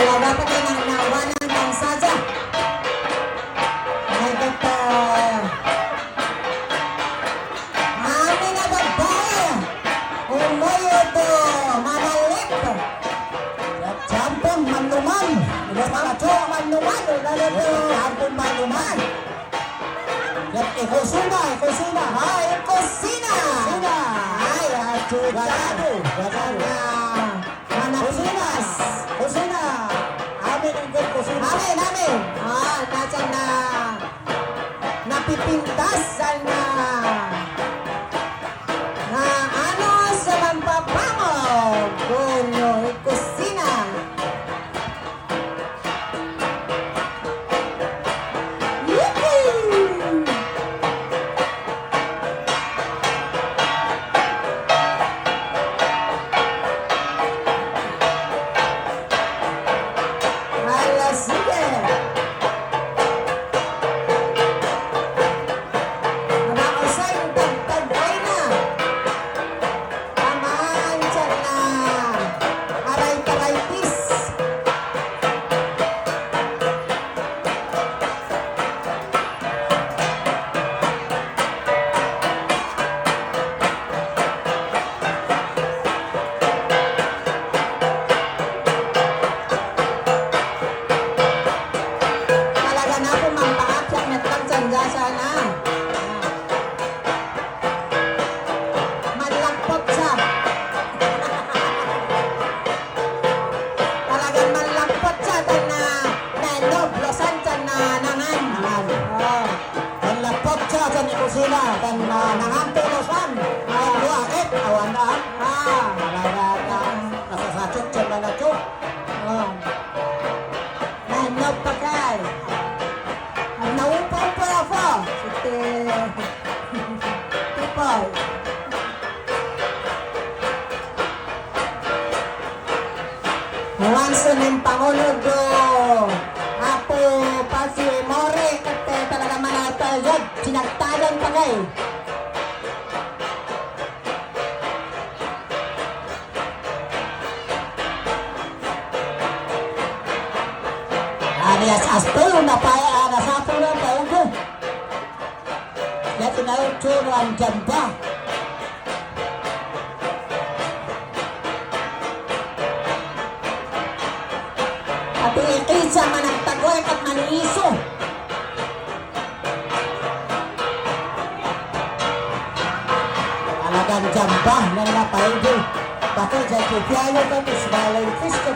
dapat ay nawanan ng saja. Ay kata mami na babae umuyo to manalip jampon manuman ilas malacho manuman lalito jampon manuman yap ikosina ay ikosina ay achugado gana manapinas kusina amin ang good kusina amin nasan na napipintasan na ano sa mampapango kuno kusina yippee hala sige nakausay tagtagay na tamaan siya na aray-taraytis talaga na po mampaak siya nagtagsanda sana malakpot siya talagang malakpot siya dahil na noblosan siya na nangan malakpot siya sa ni kusina dan nangan tulosan buakit awan na talaga nasasachot siya na nachot nanob pa kay naupaw pa ako site tipay Wanso ng Pangulo do Apo Pasi More kate talaga manatayod sinagtagan pa kay alias asto na pa nasapo na pa ko ya tinawag churo ang jamba at ikisa managtagoy at maniiso talagang jamba na napaido bakit sa kupiano ka mismalay fish ko